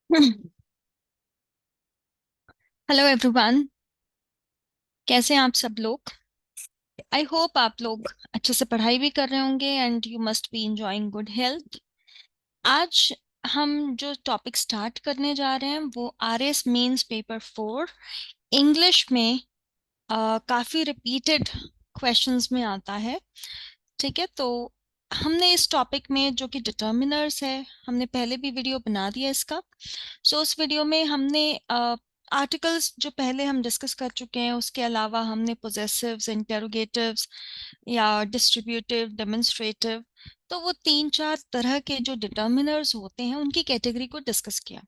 Hello everyone. कैसे हैं आप सब लोग? आई होप आप लोग अच्छे से पढ़ाई भी कर रहे होंगे and you must be enjoying good health. आज हम जो टॉपिक स्टार्ट करने जा रहे हैं वो आरएस मेंस पेपर 4 इंग्लिश में काफी रिपीटेड क्वेश्चंस में आता है। ठीक है, तो हमने इस टॉपिक में जो कि डिटर्मिनर्स है, हमने पहले भी वीडियो बना दिया इसका। सो उस वीडियो में हमने आर्टिकल्स जो पहले हम डिस्कस कर चुके हैं, उसके अलावा हमने पोजेसिव्स, इंटेरोगेटिव्स या डिस्ट्रीब्यूटिव, डेमोन्स्ट्रेटिव, तो वो तीन चार तरह के जो डिटर्मिनर्स होते हैं उनकी कैटेगरी को डिस्कस किया।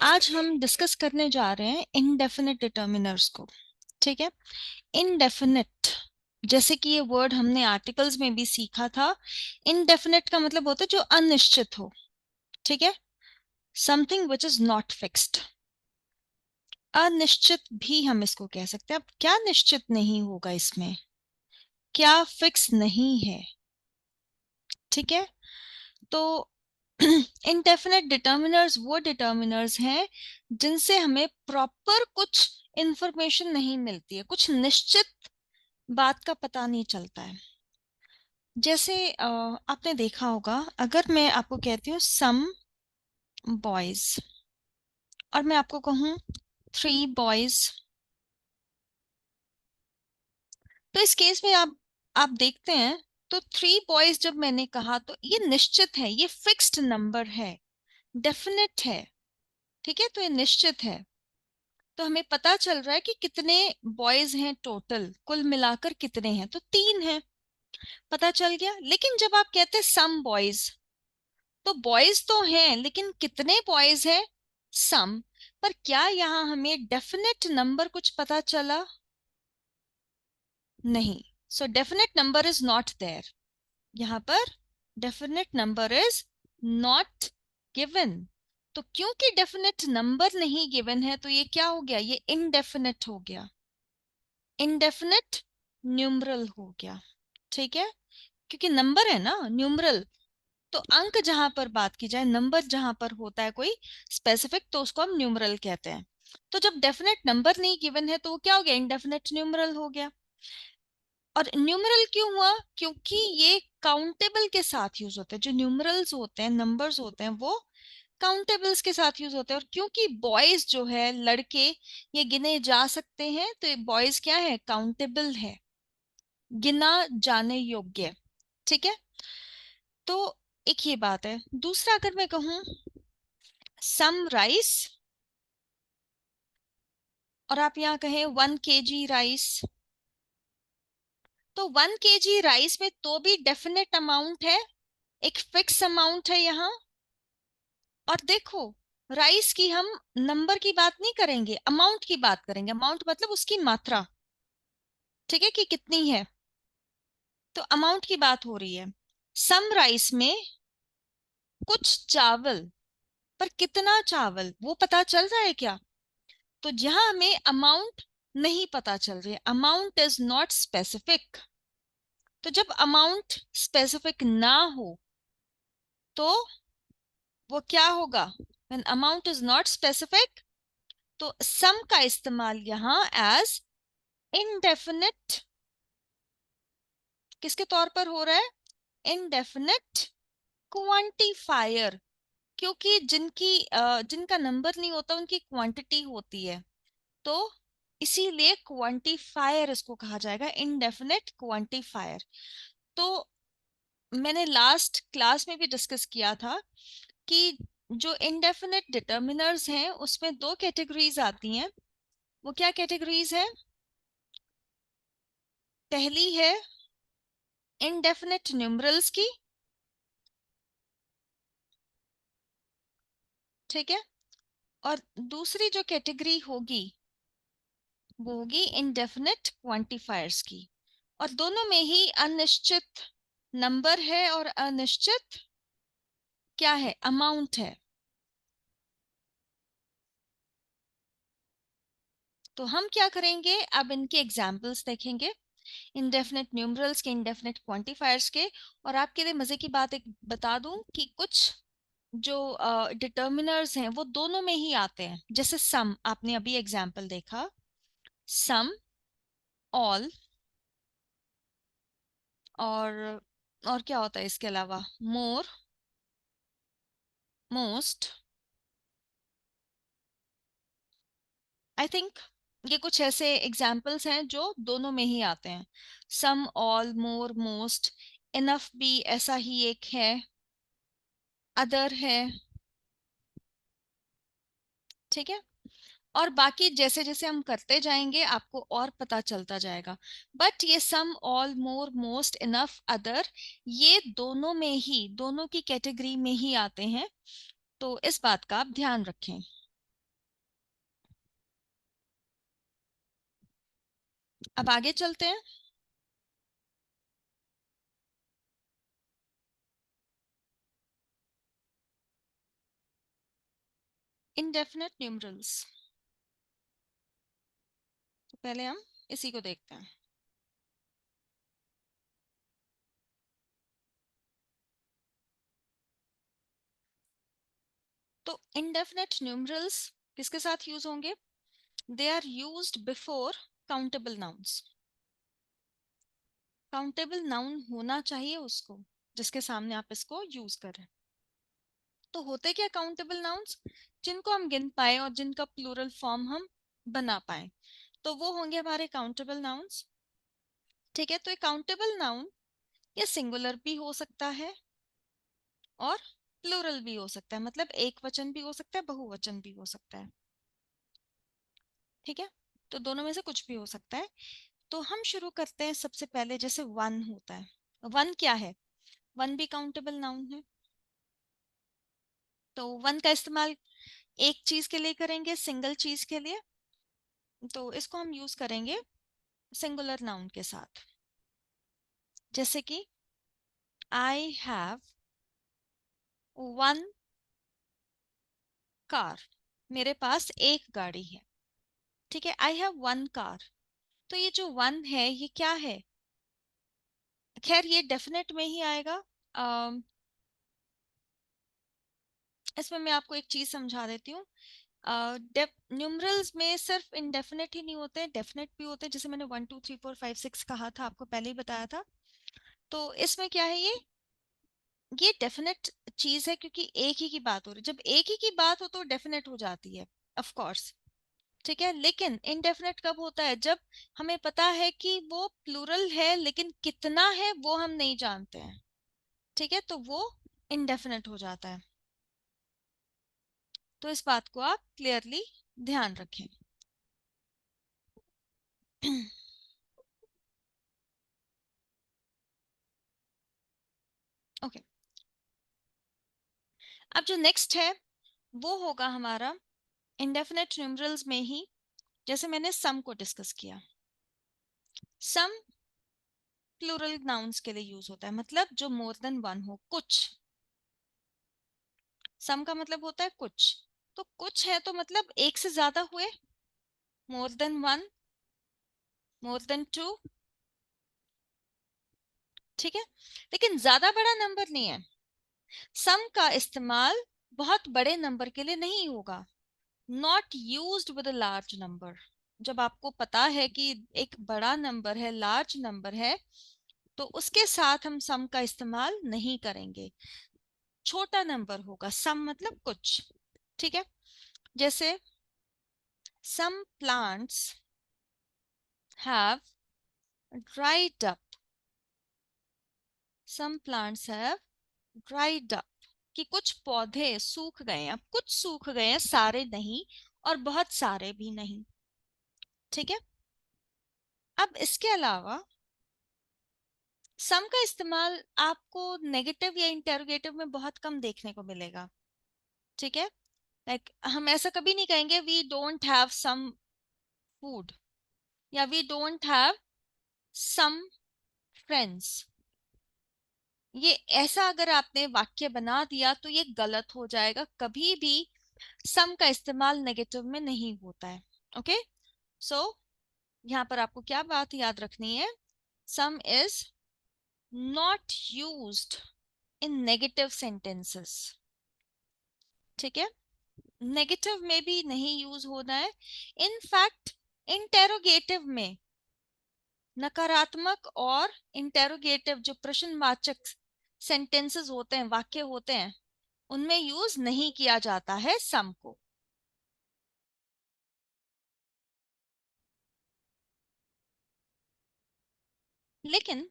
आज हम डिस्कस करने जा रहे हैं इनडेफिनिट डिटर्मिनर्स को। ठीक है, इनडेफिनिट जैसे कि ये वर्ड हमने आर्टिकल्स में भी सीखा था। इनडेफिनिट का मतलब होता है जो अनिश्चित हो। ठीक है, something which is not fixed. अनिश्चित भी हम इसको कह सकते हैं। अब क्या निश्चित नहीं होगा इसमें, क्या फिक्स नहीं है? ठीक है, तो इनडेफिनेट डिटर्मिनर्स वो डिटर्मिनर्स हैं जिनसे हमें प्रॉपर कुछ इंफॉर्मेशन नहीं मिलती है, कुछ निश्चित बात का पता नहीं चलता है। जैसे आपने देखा होगा, अगर मैं आपको कहती हूँ सम बॉयज और मैं आपको कहूँ 3 बॉयज, तो इस केस में आप देखते हैं, तो 3 बॉयज जब मैंने कहा तो ये निश्चित है, ये फिक्स्ड नंबर है, डेफिनेट है। ठीक है, तो ये निश्चित है। तो हमें पता चल रहा है कि कितने बॉयज हैं, टोटल कुल मिलाकर कितने हैं, तो 3 हैं, पता चल गया। लेकिन जब आप कहते हैं सम बॉयज, तो बॉयज तो हैं लेकिन कितने बॉयज हैं? सम। पर क्या यहाँ हमें डेफिनेट नंबर कुछ पता चला? नहीं। So definite number is not there. यहाँ पर definite number is not given. तो क्योंकि डेफिनेट नंबर नहीं गिवन है, तो ये क्या हो गया? ये इनडेफिनेट हो गया, इनडेफिनेट न्यूमरल हो गया। ठीक है, क्योंकि नंबर है ना न्यूमरल, तो अंक जहां पर बात की जाए, नंबर जहां पर होता है कोई स्पेसिफिक, तो उसको हम न्यूमरल कहते हैं। तो जब डेफिनेट नंबर नहीं गिवन है, तो वो क्या हो गया? इनडेफिनेट न्यूमरल हो गया। और न्यूमरल क्यों हुआ? क्योंकि ये काउंटेबल के साथ यूज होते हैं। जो न्यूमरल्स होते हैं, नंबर्स होते हैं, वो काउंटेबल्स के साथ यूज होते हैं। और क्योंकि बॉयज जो है, लड़के, ये गिने जा सकते हैं, तो बॉयज क्या है? काउंटेबल है, गिना जाने योग्य। ठीक है, तो एक ये बात है। दूसरा, अगर मैं कहूं सम राइस, और आप यहाँ कहें 1 kg राइस, तो 1 kg राइस में तो भी डेफिनेट अमाउंट है, एक फिक्स अमाउंट है यहाँ। और देखो, राइस की हम नंबर की बात नहीं करेंगे, अमाउंट की बात करेंगे। अमाउंट मतलब उसकी मात्रा। ठीक है, कि कितनी है, तो अमाउंट की बात हो रही है। सम राइस में कुछ चावल, पर कितना चावल वो पता चल रहा है क्या? तो जहां हमें अमाउंट नहीं पता चल रही है, अमाउंट इज नॉट स्पेसिफिक। तो जब अमाउंट स्पेसिफिक ना हो, तो वो क्या होगा? When amount is not specific, तो सम का इस्तेमाल यहां एज इनडेफिनिट किसके तौर पर हो रहा है? Indefinite quantifier. क्योंकि जिनका नंबर नहीं होता, उनकी क्वांटिटी होती है, तो इसीलिए क्वांटिफायर इसको कहा जाएगा, इनडेफिनिट क्वांटिफायर। तो मैंने लास्ट क्लास में भी डिस्कस किया था कि जो इनडेफिनिट डिटर्मिनर्स हैं उसमें 2 कैटेगरीज आती हैं। वो क्या कैटेगरीज है? पहली है इनडेफिनिट न्यूमरल्स की। ठीक है, और दूसरी जो कैटेगरी होगी वो होगी इनडेफिनिट क्वांटिफायर्स की। और दोनों में ही अनिश्चित नंबर है और अनिश्चित क्या है? अमाउंट है। तो हम क्या करेंगे, अब इनके एग्जाम्पल्स देखेंगे, इनडेफिनेट न्यूमरल्स के, इनडेफिनेट क्वांटिफायर्स के। और आपके लिए मजे की बात एक बता दूं कि कुछ जो डिटर्मिनर्स हैं वो दोनों में ही आते हैं। जैसे सम, आपने अभी एग्जाम्पल देखा, सम, ऑल, और और क्या होता है इसके अलावा, मोर, मोस्ट, आई थिंक। ये कुछ ऐसे एग्जाम्पल्स हैं जो दोनों में ही आते हैं। सम, ऑल, मोर, मोस्ट, इनफ भी ऐसा ही एक है, अदर है। ठीक है। और बाकी जैसे जैसे हम करते जाएंगे आपको और पता चलता जाएगा। बट ये सम, ऑल, मोर, मोस्ट, इनफ, अदर, ये दोनों में ही, दोनों की कैटेगरी में ही आते हैं। तो इस बात का आप ध्यान रखें। अब आगे चलते हैं। इनडेफिनेट न्यूमरल्स, तो पहले हम इसी को देखते हैं। तो इनडेफिनेट न्यूमरल्स किसके साथ यूज होंगे? They are used before countable nouns. Countable noun होना चाहिए उसको, जिसके सामने आप इसको यूज करें। तो होते क्या काउंटेबल नाउन्स? जिनको हम गिन पाए और जिनका प्लूरल फॉर्म हम बना पाए, तो वो होंगे हमारे काउंटेबल नाउन्स। ठीक है। तो एक काउंटेबल नाउन ये सिंगुलर भी हो सकता है और प्लूरल भी हो सकता है, मतलब एक वचन भी हो सकता है, बहुवचन भी हो सकता है। ठीक है। तो दोनों में से कुछ भी हो सकता है। तो हम शुरू करते हैं सबसे पहले, जैसे वन होता है। वन क्या है? वन भी काउंटेबल नाउन है। तो वन का इस्तेमाल एक चीज के लिए करेंगे, सिंगल चीज के लिए। तो इसको हम यूज करेंगे सिंगुलर नाउन के साथ। जैसे कि आई हैव वन कार, मेरे पास एक गाड़ी है। ठीक है। I have one car. तो ये जो वन है ये क्या है? खैर ये डेफिनेट में ही आएगा। अम, इसमें मैं आपको एक चीज समझा देती हूँ। न्यूमरल्स में सिर्फ इनडेफिनेट ही नहीं होते, डेफिनेट भी होते हैं। जैसे मैंने 1 2 3 4 5 6 कहा था, आपको पहले ही बताया था। तो इसमें क्या है, ये डेफिनेट चीज है, क्योंकि एक ही की बात हो रही है। जब एक ही की बात हो तो डेफिनेट हो जाती है, ऑफ कोर्स। ठीक है। लेकिन इनडेफिनेट कब होता है? जब हमें पता है कि वो प्लूरल है लेकिन कितना है वो हम नहीं जानते हैं। ठीक है। तो वो इनडेफिनेट हो जाता है। तो इस बात को आप क्लियरली ध्यान रखें। ओके। अब जो नेक्स्ट है वो होगा हमारा इंडेफिनेट न्यूमरल्स में ही, जैसे मैंने सम को डिस्कस किया। सम प्लूरल नाउन्स के लिए यूज होता है, मतलब जो मोर देन वन हो, कुछ। सम का मतलब होता है कुछ। तो कुछ है तो मतलब एक से ज्यादा हुए, more than one, more than two. ठीक है। लेकिन ज्यादा बड़ा नंबर नहीं है। सम का इस्तेमाल बहुत बड़े नंबर के लिए नहीं होगा। Not used with a large number. जब आपको पता है कि एक बड़ा नंबर है, लार्ज नंबर है, तो उसके साथ हम सम का इस्तेमाल नहीं करेंगे। छोटा नंबर होगा, सम मतलब कुछ। ठीक है। जैसे some plants have dried up. Some plants have dried up, कि कुछ पौधे सूख गए हैं। अब कुछ सूख गए हैं, सारे नहीं, और बहुत सारे भी नहीं। ठीक है। अब इसके अलावा सम का इस्तेमाल आपको नेगेटिव या इंटेरोगेटिव में बहुत कम देखने को मिलेगा। ठीक है। लाइक हम ऐसा कभी नहीं कहेंगे we don't have some food, या we don't have some friends. ये ऐसा अगर आपने वाक्य बना दिया तो ये गलत हो जाएगा। कभी भी सम का इस्तेमाल नेगेटिव में नहीं होता है। ओके। सो यहाँ पर आपको क्या बात याद रखनी है? सम is not used in negative sentences. ठीक है, नेगेटिव में भी नहीं यूज होना है। इनफैक्ट इंटेरोगेटिव में नकारात्मक और इंटेरोगेटिव जो प्रश्नवाचक सेंटेंसेस होते हैं, वाक्य होते हैं, उनमें यूज नहीं किया जाता है सम को। लेकिन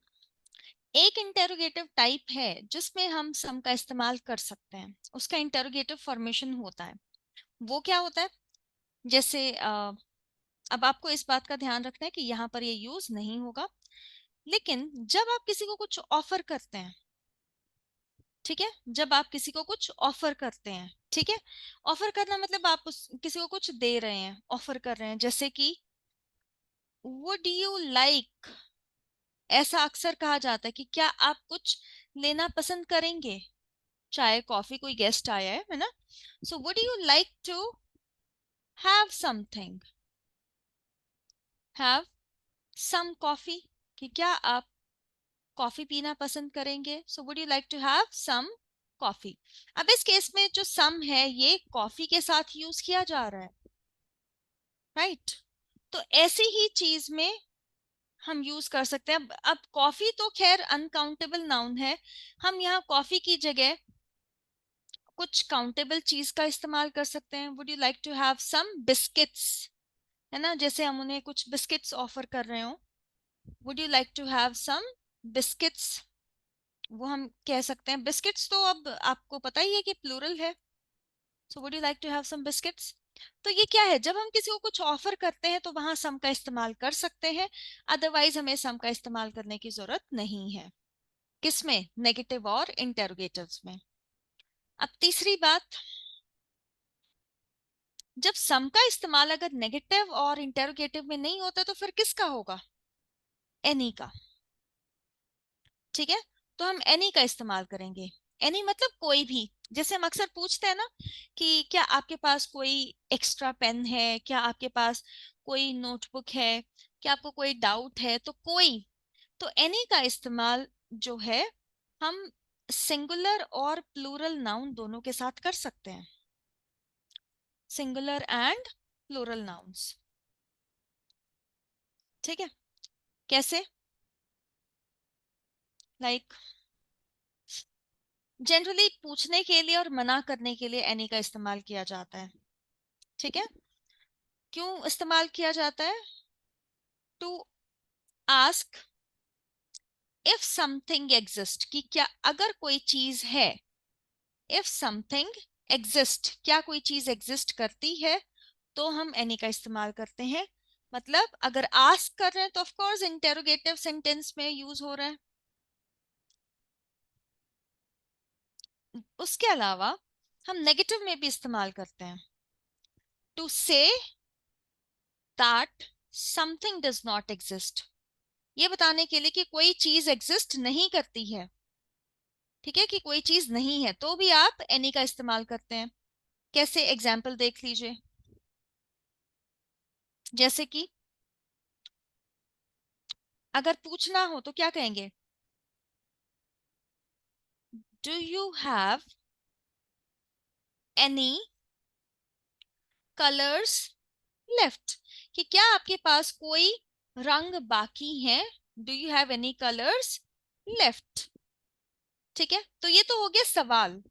एक इंटेरोगेटिव टाइप है जिसमें हम सम का इस्तेमाल कर सकते हैं, उसका इंटेरोगेटिव फॉर्मेशन होता है। वो क्या होता है? जैसे अब आपको इस बात का ध्यान रखना है कि यहाँ पर ये यूज नहीं होगा, लेकिन जब आप किसी को कुछ ऑफर करते हैं, ठीक है, जब आप किसी को कुछ ऑफर करते हैं, ठीक है, ऑफर करना मतलब आप किसी को कुछ दे रहे हैं, ऑफर कर रहे हैं, जैसे कि वुड यू लाइक, ऐसा अक्सर कहा जाता है कि क्या आप कुछ लेना पसंद करेंगे, चाय कॉफी, कोई गेस्ट आया है ना, so would you like to have something, have some coffee, कि क्या आप कॉफी पीना पसंद करेंगे, so would you like to have some coffee. अब इस केस में जो सम है ये कॉफी के साथ यूज किया जा रहा है, राइट? तो ऐसी ही चीज में हम यूज कर सकते हैं। अब कॉफी तो खैर अनकाउंटेबल नाउन है, हम यहाँ कॉफी की जगह कुछ काउंटेबल चीज का इस्तेमाल कर सकते हैं। Would you like to have some biscuits, है ना, जैसे हम उन्हें कुछ बिस्किट्स ऑफर कर रहे हो, would you like to have some biscuits, वो हम कह सकते हैं। बिस्किट्स तो अब आपको पता ही है कि प्लूरल है, so would you like to have some biscuits. तो ये क्या है, जब हम किसी को कुछ ऑफर करते हैं तो वहां सम का इस्तेमाल कर सकते हैं, अदरवाइज हमें सम का इस्तेमाल करने की जरूरत नहीं है। किसमें? नेगेटिव और इंटेरोगेटिव्स में। अब तीसरी बात, जब सम का इस्तेमाल अगर नेगेटिव और इंटेरोगेटिव में नहीं होता तो फिर किसका होगा? एनी का, ठीक है। तो हम एनी का इस्तेमाल करेंगे। एनी मतलब कोई भी, जैसे हम अक्सर पूछते हैं ना कि क्या आपके पास कोई एक्स्ट्रा पेन है, क्या आपके पास कोई नोटबुक है, क्या आपको कोई डाउट है, तो कोई, तो एनी का इस्तेमाल जो है हम सिंगुलर और प्लूरल नाउन दोनों के साथ कर सकते हैं, सिंगुलर एंड प्लूरल नाउन्स, ठीक है। कैसे? लाइक जनरली पूछने के लिए और मना करने के लिए एनी का इस्तेमाल किया जाता है, ठीक है। क्यों इस्तेमाल किया जाता है? To ask if something exist, कि क्या अगर कोई चीज है, इफ समथिंग एग्जिस्ट, क्या कोई चीज एग्जिस्ट करती है, तो हम एनी का इस्तेमाल करते हैं। मतलब अगर आस्क कर रहे हैं तो ऑफ कोर्स इंटेरोगेटिव सेंटेंस में यूज हो रहा है। उसके अलावा हम नेगेटिव में भी इस्तेमाल करते हैं, to say that something does not exist, ये बताने के लिए कि कोई चीज एग्जिस्ट नहीं करती है, ठीक है, कि कोई चीज नहीं है, तो भी आप एनी का इस्तेमाल करते हैं। कैसे? एग्जाम्पल देख लीजिए, जैसे कि अगर पूछना हो तो क्या कहेंगे? Do you have any colours left, कि क्या आपके पास कोई रंग बाकी है, do you have any colours left, ठीक है। तो ये तो हो गया सवाल।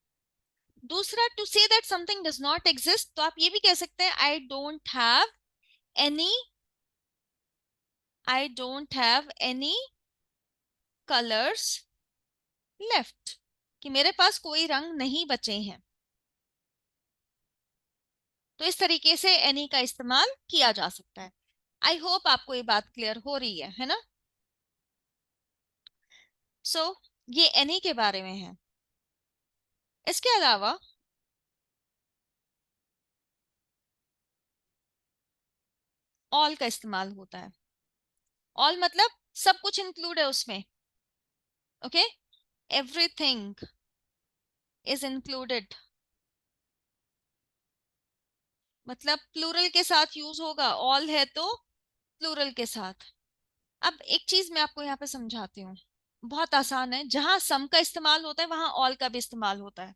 दूसरा, to say that something does not exist, तो आप ये भी कह सकते हैं any I don't have any colours left, कि मेरे पास कोई रंग नहीं बचे हैं। तो इस तरीके से एनी का इस्तेमाल किया जा सकता है। आई होप आपको ये बात क्लियर हो रही है ना? सो ये एनी के बारे में है। इसके अलावा ऑल का इस्तेमाल होता है। ऑल मतलब सब कुछ इंक्लूड है उसमें, ओके, एवरीथिंग इज इंक्लूडेड, मतलब प्लूरल के साथ यूज होगा, ऑल है तो प्लूरल के साथ। अब एक चीज मैं आपको यहाँ पे समझाती हूँ, बहुत आसान है, जहां सम का इस्तेमाल होता है वहां ऑल का भी इस्तेमाल होता है,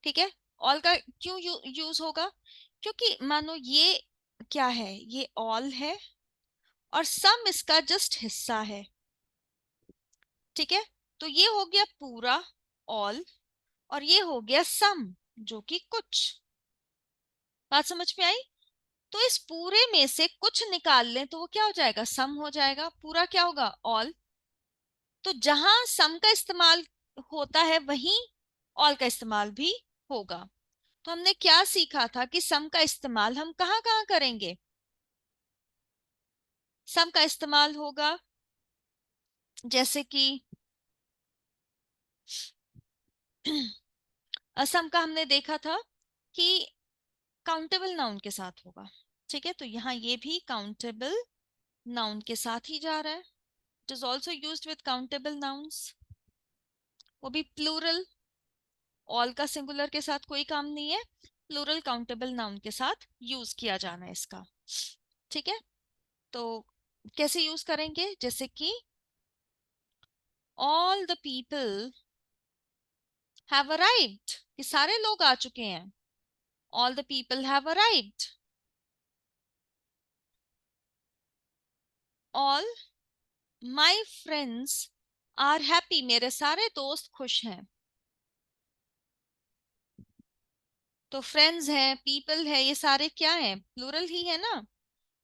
ठीक है। ऑल का क्यों यूज होगा? क्योंकि मानो ये क्या है, ये ऑल है और सम इसका जस्ट हिस्सा है। ठीक है, तो ये हो गया पूरा ऑल और ये हो गया सम जो कि कुछ। बात समझ में आई? तो इस पूरे में से कुछ निकाल लें तो वो क्या हो जाएगा, सम हो जाएगा। पूरा क्या होगा, ऑल। तो जहां सम का इस्तेमाल होता है वहीं ऑल का इस्तेमाल भी होगा। तो हमने क्या सीखा था कि सम का इस्तेमाल हम कहाँ कहाँ करेंगे? सम का इस्तेमाल होगा जैसे कि असम का हमने देखा था कि काउंटेबल नाउन के साथ होगा। ठीक है, तो यहाँ ये भी काउंटेबल नाउन के साथ ही जा रहा है। It is also used with countable nouns, वो भी प्लूरल। ऑल का सिंगुलर के साथ कोई काम नहीं है, प्लूरल काउंटेबल नाउन के साथ यूज किया जाना है इसका। ठीक है, तो कैसे यूज करेंगे? जैसे कि all the people have arrived, कि सारे लोग आ चुके हैं। All the people have arrived. All my friends are happy, मेरे सारे दोस्त खुश हैं। तो फ्रेंड्स हैं, पीपल है, ये सारे क्या हैं, प्लूरल ही है ना।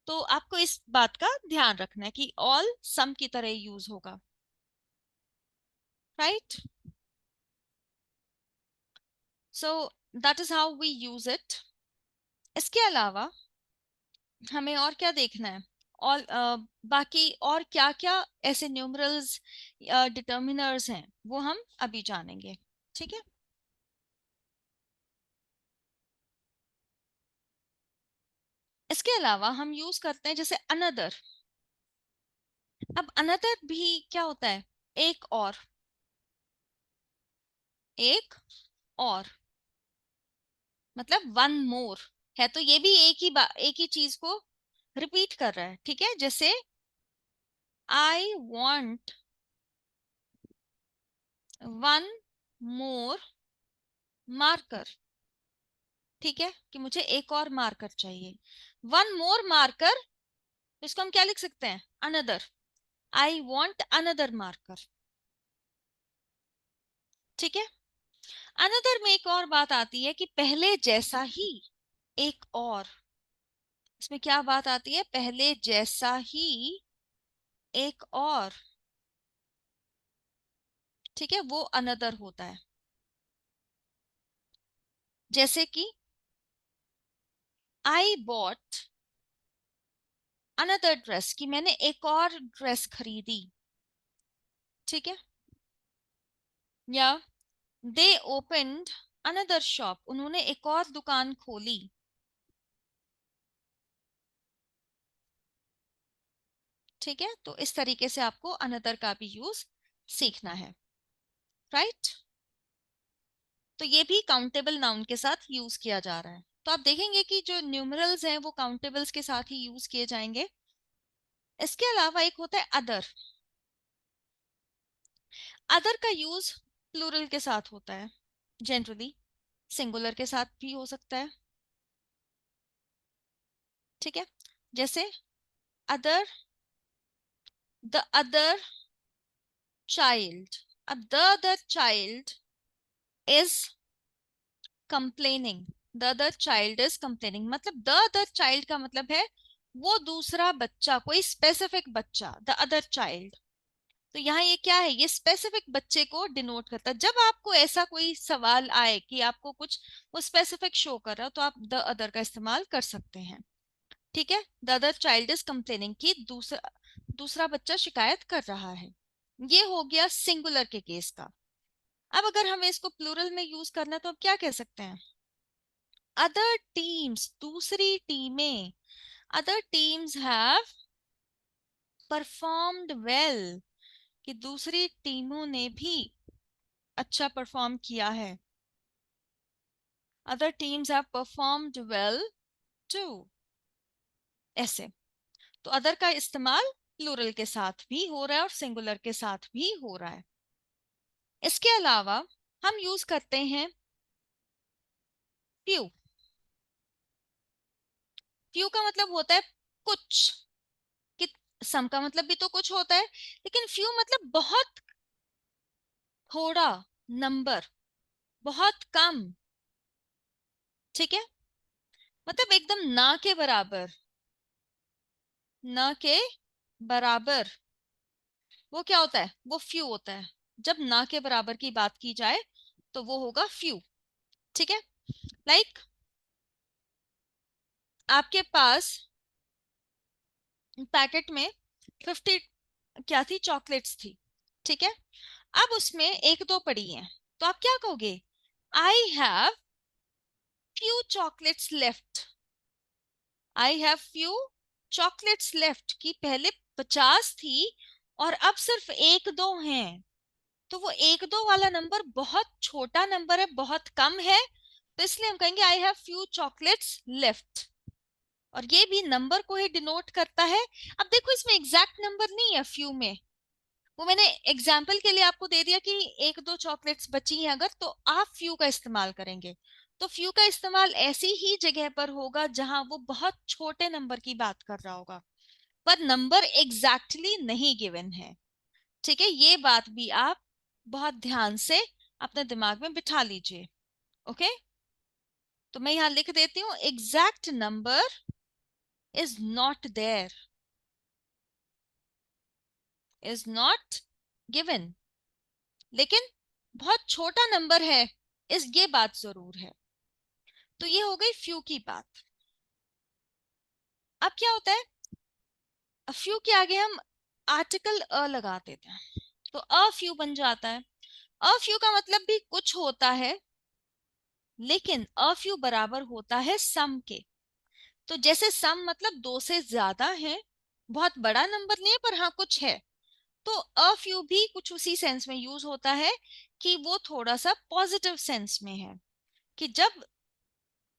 तो आपको इस बात का ध्यान रखना है कि ऑल सम की तरह यूज होगा। Right, so that is how we use it. इसके अलावा हमें और क्या देखना है? और बाकी और क्या क्या ऐसे न्यूमरल्स डिटर्मिनर्स हैं वो हम अभी जानेंगे। ठीक है, इसके अलावा हम यूज करते हैं जैसे अनदर। अब अनदर भी क्या होता है, एक और, एक और, मतलब वन मोर है। तो ये भी एक ही चीज को रिपीट कर रहा है। ठीक है, जैसे I want one more marker. ठीक है, कि मुझे एक और मार्कर चाहिए, वन मोर मार्कर। इसको हम क्या लिख सकते हैं, another. I want another marker. ठीक है, अनदर में एक और बात आती है कि पहले जैसा ही एक और। इसमें क्या बात आती है, पहले जैसा ही एक और। ठीक है, वो अनदर होता है। जैसे कि आई बॉट अनदर ड्रेस, कि मैंने एक और ड्रेस खरीदी। ठीक है, या दे ओपन्ड अनदर शॉप, उन्होंने एक और दुकान खोली। ठीक है, तो इस तरीके से आपको अनदर का भी यूज सीखना है। राइट, तो ये भी काउंटेबल नाउन के साथ यूज किया जा रहा है। तो आप देखेंगे कि जो न्यूमरल्स हैं वो काउंटेबल्स के साथ ही यूज किए जाएंगे। इसके अलावा एक होता है अदर। अदर का यूज प्लूरल के साथ होता है जनरली, सिंगुलर के साथ भी हो सकता है। ठीक है, जैसे अदर, द अदर चाइल्ड। अब the other child is complaining, the other child is complaining, मतलब द अदर चाइल्ड का मतलब है वो दूसरा बच्चा, कोई स्पेसिफिक बच्चा, द अदर चाइल्ड। तो यहाँ ये क्या है, ये स्पेसिफिक बच्चे को डिनोट करता है। जब आपको ऐसा कोई सवाल आए कि आपको कुछ वो स्पेसिफिक शो कर रहा हो तो आप द अदर का इस्तेमाल कर सकते हैं। ठीक है, the other child is complaining, कि दूसरा दूसरा बच्चा शिकायत कर रहा है। ये हो गया सिंगुलर के केस का। अब अगर हमें इसको प्लूरल में यूज करना है तो अब क्या कह सकते हैं, अदर टीम्स, दूसरी टीमें, other teams have performed well, कि दूसरी टीमों ने भी अच्छा परफॉर्म किया है। Other teams have performed well too, ऐसे। तो अदर का इस्तेमाल प्लूरल के साथ भी हो रहा है और सिंगुलर के साथ भी हो रहा है। इसके अलावा हम यूज करते हैं फ्यू। फ्यू का मतलब होता है कुछ, कि सम का मतलब भी तो कुछ होता है, लेकिन फ्यू मतलब बहुत थोड़ा नंबर, बहुत कम। ठीक है, मतलब एकदम ना के बराबर, ना के बराबर। वो क्या होता है? वो फ्यू होता है। जब ना के बराबर की बात की जाए तो वो होगा फ्यू। ठीक है, लाइक आपके पास पैकेट में 50 क्या थी, चॉकलेट्स थी। ठीक है, अब उसमें एक दो पड़ी हैं, तो आप क्या कहोगे? I have few chocolates left. I have few chocolates left, कि पहले 50 थी और अब सिर्फ एक दो हैं। तो वो एक दो वाला नंबर बहुत छोटा नंबर है, बहुत कम है, तो इसलिए हम कहेंगे I have few chocolates left. और ये भी नंबर को ही डिनोट करता है। अब देखो, इसमें एग्जैक्ट नंबर नहीं है फ्यू में, वो मैंने एग्जाम्पल के लिए आपको दे दिया कि एक दो चॉकलेट्स बची हैं अगर, तो आप फ्यू का इस्तेमाल करेंगे। तो फ्यू का इस्तेमाल ऐसी ही जगह पर होगा जहां वो बहुत छोटे नंबर की बात कर रहा होगा, पर नंबर एग्जैक्टली नहीं गिवन है। ठीक है, ये बात भी आप बहुत ध्यान से अपने दिमाग में बिठा लीजिए। ओके, तो मैं यहां लिख देती हूँ, exact number is not there, is not given, लेकिन बहुत छोटा नंबर है, इस ये बात जरूर है। तो ये हो गई फ्यू की बात। अब क्या होता है, फ्यू के आगे हम आर्टिकल अ लगा देते हैं, तो अ फ्यू बन जाता है। अ फ्यू का मतलब भी कुछ होता है, लेकिन अ फ्यू बराबर होता है सम के। तो जैसे सम मतलब दो से ज्यादा है, बहुत बड़ा नंबर नहीं है पर हाँ कुछ है। तो अ फ्यू भी कुछ उसी सेंस में यूज होता है, कि वो थोड़ा सा पॉजिटिव सेंस में है, कि जब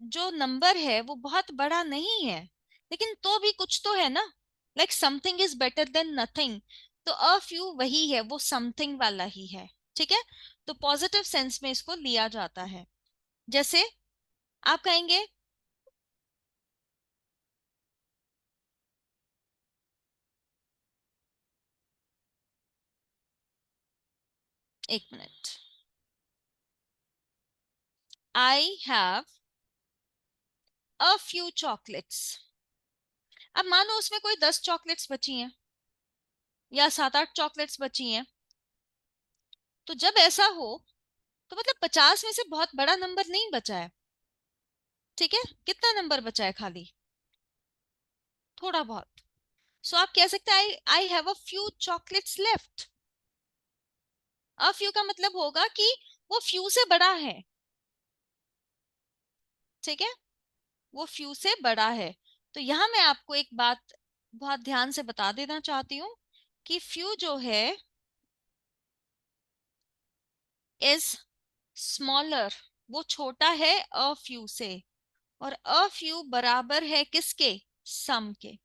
जो नंबर है वो बहुत बड़ा नहीं है, लेकिन तो भी कुछ तो है ना, like something is better than nothing. तो अ फ्यू वही है, वो समथिंग वाला ही है। ठीक है, तो पॉजिटिव सेंस में इसको लिया जाता है। जैसे आप कहेंगे, एक minute, I have a few chocolates. अब मानो उसमें कोई 10 चॉकलेट्स बची हैं या 7-8 चॉकलेट्स बची हैं, तो जब ऐसा हो तो मतलब 50 में से बहुत बड़ा नंबर नहीं बचा है। ठीक है, कितना नंबर बचा है खाली? थोड़ा बहुत। सो आप कह सकते हैं, I I have a few chocolates left. A few का मतलब होगा कि वो फ्यू से बड़ा है। ठीक है, वो फ्यू से बड़ा है। तो यहां मैं आपको एक बात बहुत ध्यान से बता देना चाहती हूँ, कि फ्यू जो है इज स्मॉलर, वो छोटा है अ फ्यू से। और अ फ्यू बराबर है किसके? सम के।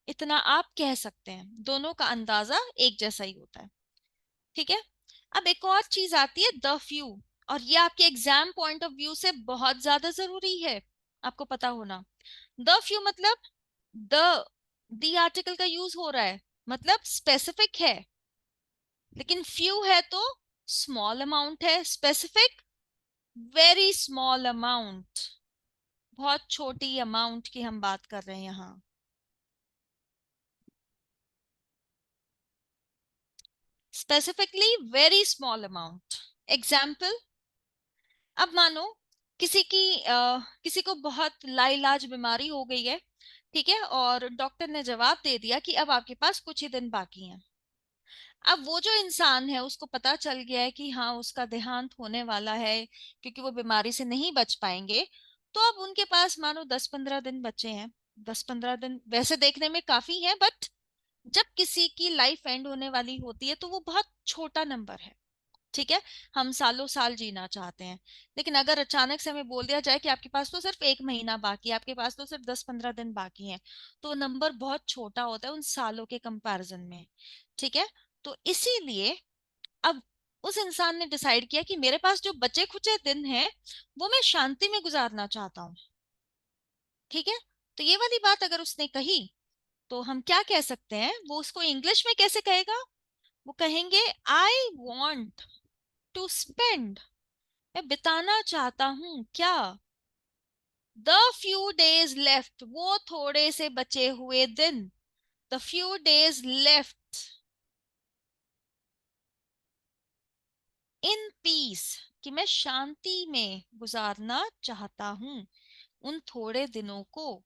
इतना आप कह सकते हैं, दोनों का अंदाजा एक जैसा ही होता है। ठीक है, अब एक और चीज आती है, द फ्यू। और ये आपके एग्जाम पॉइंट ऑफ व्यू से बहुत ज्यादा जरूरी है आपको पता होना। द फ्यू मतलब द दी आर्टिकल का यूज हो रहा है, मतलब स्पेसिफिक है, लेकिन फ्यू है तो स्मॉल अमाउंट है। स्पेसिफिक, वेरी स्मॉल अमाउंट, बहुत छोटी अमाउंट की हम बात कर रहे हैं यहाँ। Specifically very small amount. Example, अब मानो किसी को बहुत लाइलाज बीमारी हो गई है। ठीक है, और डॉक्टर ने जवाब दे दिया कि अब आपके पास कुछ ही दिन बाकी हैं। अब वो जो इंसान है उसको पता चल गया है कि हाँ उसका देहांत होने वाला है, क्योंकि वो बीमारी से नहीं बच पाएंगे। तो अब उनके पास मानो 10-15 दिन बचे हैं। 10-15 दिन वैसे देखने में काफी है, बट जब किसी की लाइफ एंड होने वाली होती है तो वो बहुत छोटा नंबर है। ठीक है, हम सालों साल जीना चाहते हैं, लेकिन अगर अचानक से हमें बोल दिया जाए कि आपके पास तो सिर्फ एक महीना बाकी है, आपके पास तो सिर्फ 10-15 दिन बाकी हैं, तो नंबर बहुत छोटा होता है उन सालों के कंपैरिजन में। ठीक है, तो इसीलिए अब उस इंसान ने डिसाइड किया कि मेरे पास जो बचे खुचे दिन हैं वो मैं शांति में गुजारना चाहता हूँ। ठीक है, तो ये वाली बात अगर उसने कही तो हम क्या कह सकते हैं, वो उसको इंग्लिश में कैसे कहेगा? वो कहेंगे आई वॉन्ट टू स्पेंड, मैं बिताना चाहता हूँ क्या, द फ्यू डेज लेफ्ट, वो थोड़े से बचे हुए दिन, the few days left in peace, कि मैं शांति में गुजारना चाहता हूं उन थोड़े दिनों को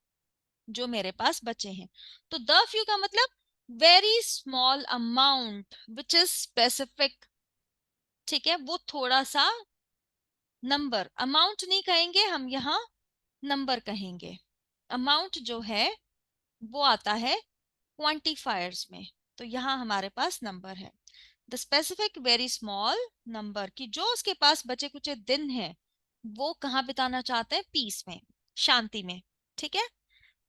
जो मेरे पास बचे हैं। तो द फ्यू का मतलब very small amount which is specific. ठीक है, वो थोड़ा सा नंबर, अमाउंट नहीं कहेंगे हम यहाँ, नंबर कहेंगे। अमाउंट जो है वो आता है क्वांटिफायर्स में, तो यहाँ हमारे पास नंबर है। The specific very small number, की जो उसके पास बचे कुछ दिन है वो कहाँ बिताना चाहते हैं, पीस में, शांति में। ठीक है,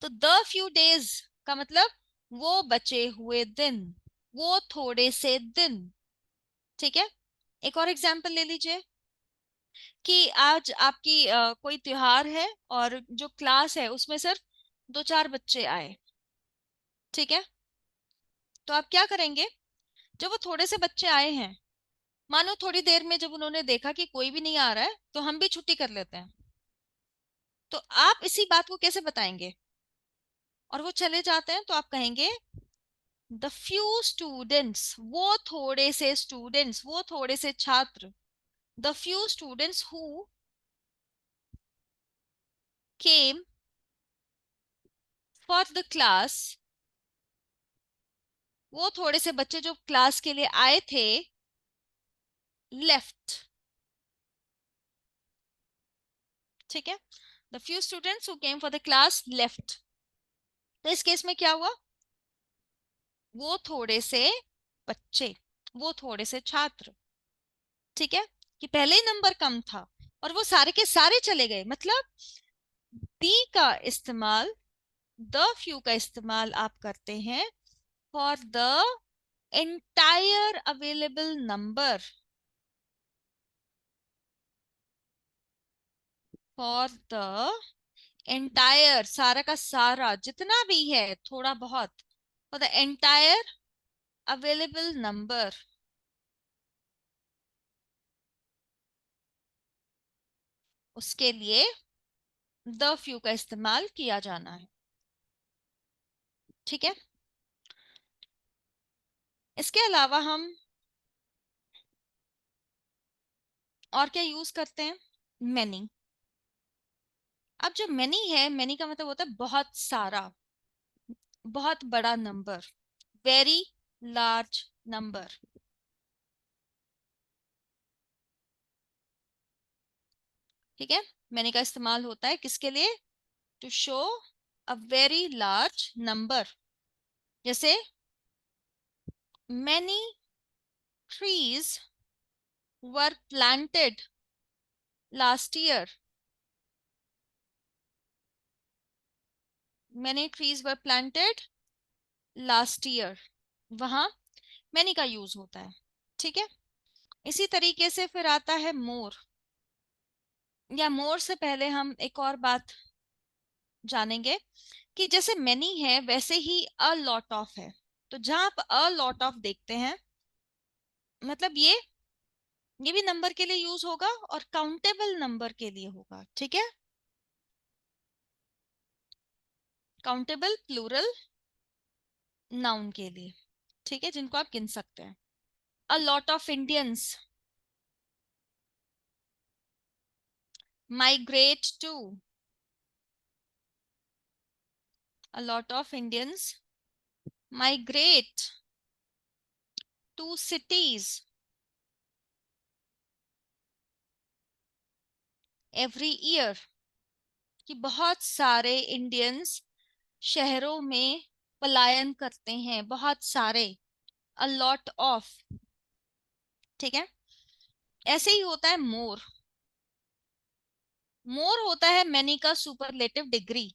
तो द फ्यू डेज का मतलब वो बचे हुए दिन, वो थोड़े से दिन। ठीक है, एक और एग्जांपल ले लीजिए कि आज आपकी कोई त्योहार है और जो क्लास है उसमें सिर्फ दो चार बच्चे आए। ठीक है, तो आप क्या करेंगे, जब वो थोड़े से बच्चे आए हैं, मानो थोड़ी देर में जब उन्होंने देखा कि कोई भी नहीं आ रहा है तो हम भी छुट्टी कर लेते हैं, तो आप इसी बात को कैसे बताएंगे? और वो चले जाते हैं तो आप कहेंगे द फ्यू स्टूडेंट्स, वो थोड़े से स्टूडेंट्स, वो थोड़े से छात्र, the few students who came for the class, वो थोड़े से बच्चे जो क्लास के लिए आए थे, लेफ्ट। ठीक है, the few students who came for the class left, तो इस केस में क्या हुआ, वो थोड़े से बच्चे, वो थोड़े से छात्र। ठीक है, कि पहले ही नंबर कम था और वो सारे के सारे चले गए, मतलब दी का इस्तेमाल, द फ्यू का इस्तेमाल आप करते हैं for the entire available number, for the entire, सारा का सारा जितना भी है थोड़ा बहुत, for the entire available number, उसके लिए द फ्यू का इस्तेमाल किया जाना है। ठीक है, इसके अलावा हम और क्या यूज करते हैं, मैनी। अब जो मैनी है, मैनी का मतलब होता है बहुत सारा, बहुत बड़ा नंबर, वेरी लार्ज नंबर। ठीक है, मैनी का इस्तेमाल होता है किसके लिए, to show a very large number. जैसे many trees were planted last year, many trees were planted last year, वहां many का यूज होता है। ठीक है, इसी तरीके से फिर आता है मोर, या मोर से पहले हम एक और बात जानेंगे कि जैसे many है वैसे ही a lot of है, तो जहां आप a lot of देखते हैं मतलब ये भी नंबर के लिए यूज होगा और काउंटेबल नंबर के लिए होगा। ठीक है, काउंटेबल प्लूरल नाउन के लिए। ठीक है, जिनको आप गिन सकते हैं। A lot of Indians migrate to, a lot of Indians migrate to cities every year, कि बहुत सारे इंडियंस शहरों में पलायन करते हैं, बहुत सारे, अ लॉट ऑफ। ठीक है, ऐसे ही होता है मोर, मोर होता है मैनी का सुपरलेटिव डिग्री,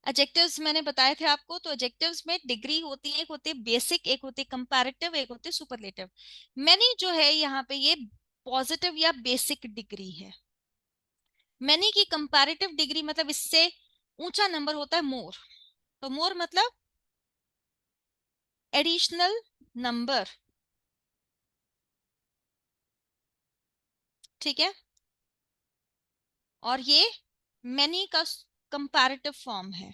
एडजेक्टिव्स मैंने बताए थे आपको, तो एडजेक्टिव्स में डिग्री होती है, एक होती है बेसिक, एक होती है कंपैरेटिव, एक होती है सुपरलेटिव। मैनी जो है यहाँ पे ये पॉजिटिव या बेसिक डिग्री है। मैनी की कंपैरेटिव डिग्री मतलब इससे ऊंचा नंबर होता है मोर। तो मोर मतलब एडिशनल नंबर, ठीक है। और ये मैनी का कंपैरेटिव फॉर्म है,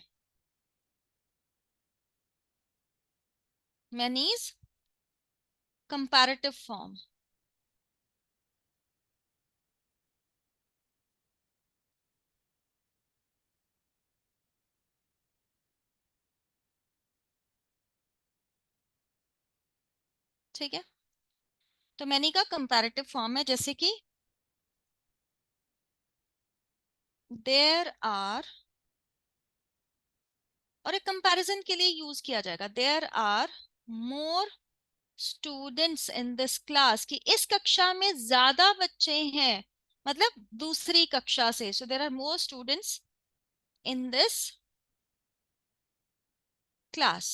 मैनीज कंपैरेटिव फॉर्म। ठीक है, तो मैनी का कंपैरेटिव फॉर्म है, जैसे कि देयर आर, और एक कंपैरिजन के लिए यूज किया जाएगा, there are more students in this class, कि इस कक्षा में ज्यादा बच्चे हैं, मतलब दूसरी कक्षा से। So there are more students in this class.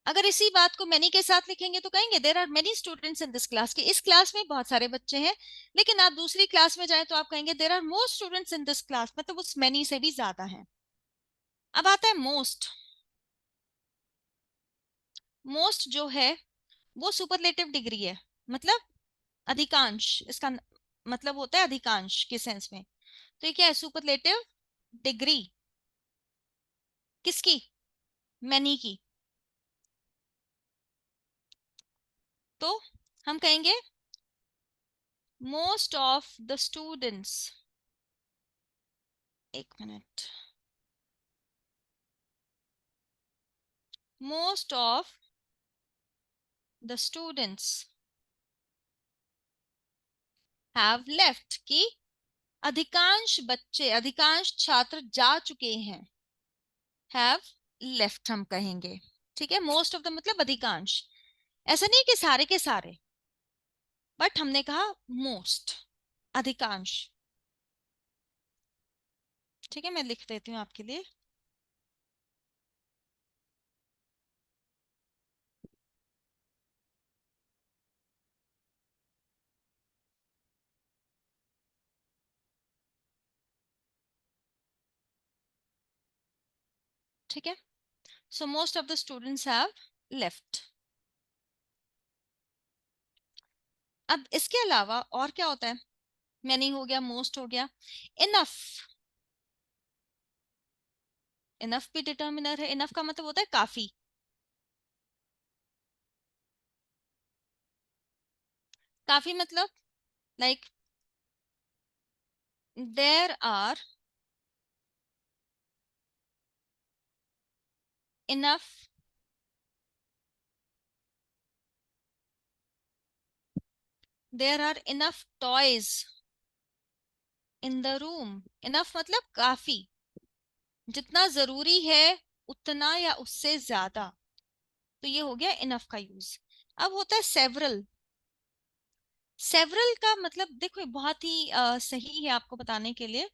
अगर इसी बात को मैनी के साथ लिखेंगे तो कहेंगे there are many students in this class, कि इस क्लास में बहुत सारे बच्चे हैं। लेकिन आप दूसरी क्लास में जाएं तो आप कहेंगे there are more students in this class, मतलब उस मैनी से भी ज्यादा है। अब आता है मोस्ट। मोस्ट जो है वो सुपरलेटिव डिग्री है, मतलब अधिकांश, इसका मतलब होता है अधिकांश के सेंस में। तो ये क्या है, सुपरलेटिव डिग्री किसकी, मैनी की। तो हम कहेंगे मोस्ट ऑफ द स्टूडेंट्स, एक minute, most of the students have left, कि अधिकांश बच्चे, अधिकांश छात्र जा चुके हैं, हैव लेफ्ट हम कहेंगे। ठीक है, मोस्ट ऑफ द मतलब अधिकांश, ऐसा नहीं कि सारे के सारे, बट हमने कहा मोस्ट, अधिकांश। ठीक है, मैं लिख देती हूँ आपके लिए। ठीक है, so most of the students have left. अब इसके अलावा और क्या होता है, मैनी हो गया, मोस्ट हो गया, इनफ। इनफ भी डिटर्मिनर है, इनफ का मतलब होता है काफी। काफी मतलब like there are enough, there are enough toys in the room. Enough मतलब काफी, जितना जरूरी है उतना या उससे ज्यादा। तो ये हो गया इनफ का यूज। अब होता है सेवरल। सेवरल का मतलब देखो ये बहुत ही सही है आपको बताने के लिए,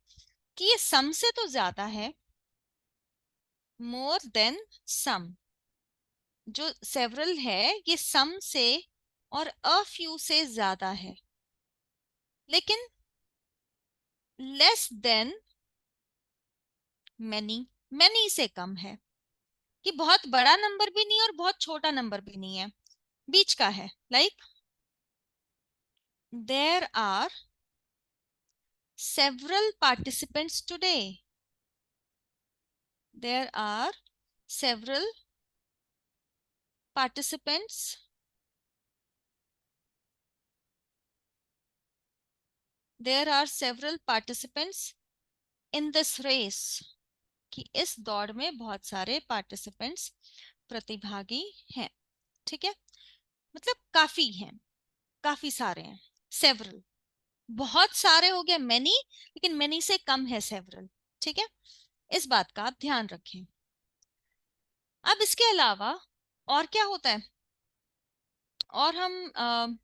कि ये सम से तो ज्यादा है, मोर देन सम। जो सेवरल है ये सम से और अ फ्यू से ज्यादा है, लेकिन लेस देन मैनी, मैनी से कम है, कि बहुत बड़ा नंबर भी नहीं और बहुत छोटा नंबर भी नहीं है, बीच का है। Like there are several participants today, there are several participants, there are several participants in this race, कि इस दौड़ में बहुत सारे पार्टिसिपेंट्स, प्रतिभागी हैं। ठीक है, मतलब काफी हैं, काफी सारे हैं। सेवरल, बहुत सारे हो गए मैनी, लेकिन मैनी से कम है सेवरल। ठीक है, इस बात का आप ध्यान रखें। अब इसके अलावा और क्या होता है, और हम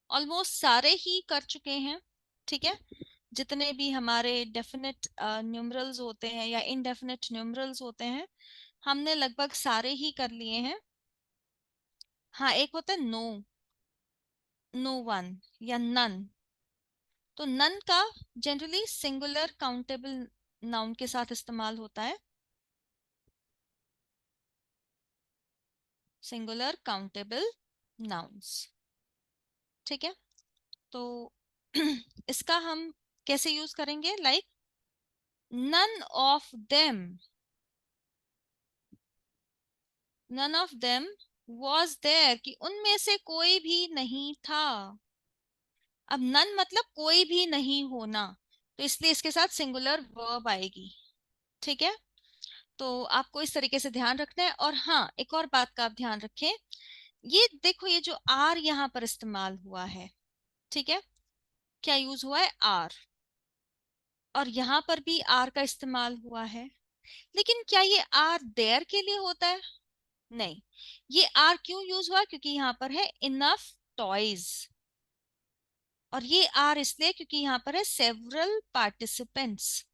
ऑलमोस्ट सारे ही कर चुके हैं। ठीक है, जितने भी हमारे डेफिनेट न्यूमरल्स होते हैं या इनडेफिनेट न्यूमरल्स होते हैं, हमने लगभग सारे ही कर लिए हैं। हाँ, एक होता है नो, नो वन या नन। तो नन का जनरली सिंगुलर काउंटेबल नाउन के साथ इस्तेमाल होता है, सिंगुलर काउंटेबल नाउन्स। ठीक है, तो इसका हम कैसे यूज करेंगे? Like none of them, none of them was there, कि उनमें से कोई भी नहीं था। अब नन मतलब कोई भी नहीं होना, तो इसलिए इसके साथ सिंगुलर वर्ब आएगी। ठीक है, तो आपको इस तरीके से ध्यान रखना है। और हाँ, एक और बात का आप ध्यान रखें, ये देखो, ये जो आर यहाँ पर इस्तेमाल हुआ है, ठीक है, क्या यूज हुआ है? आर। और यहाँ पर भी आर का इस्तेमाल हुआ है, लेकिन क्या ये आर देयर के लिए होता है? नहीं। ये आर क्यों यूज हुआ? क्योंकि यहाँ पर है इनफ टॉयज। और ये आर इसलिए क्योंकि यहाँ पर है सेवरल पार्टिसिपेंट्स।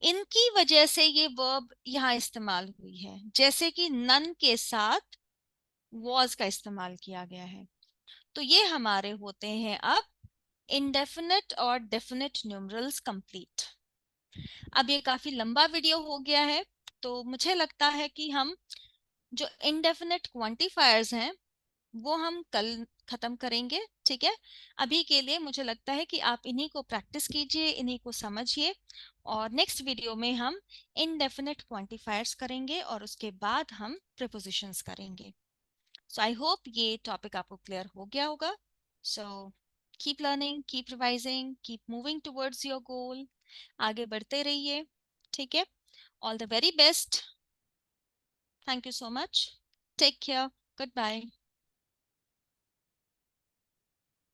इनकी वजह से ये वर्ब यहाँ इस्तेमाल हुई है, जैसे कि नन के साथ वॉज का इस्तेमाल किया गया है। तो ये हमारे होते हैं अब इंडेफिनिट और डेफिनिट न्यूमरल्स कंप्लीट। अब ये काफी लंबा वीडियो हो गया है, तो मुझे लगता है कि हम जो इंडेफिनिट क्वांटिफायर्स हैं वो हम कल खत्म करेंगे। ठीक है, अभी के लिए मुझे लगता है कि आप इन्हीं को प्रैक्टिस कीजिए, इन्हीं को समझिए, और नेक्स्ट वीडियो में हम इनडेफिनिट क्वांटिफायर्स करेंगे और उसके बाद हम प्रीपोजिशंस करेंगे। सो आई होप ये टॉपिक आपको क्लियर हो गया होगा। So keep learning, keep revising, keep moving towards your goal. आगे बढ़ते रहिए। ठीक है, all the very best. Thank you so much. Take care. Good bye.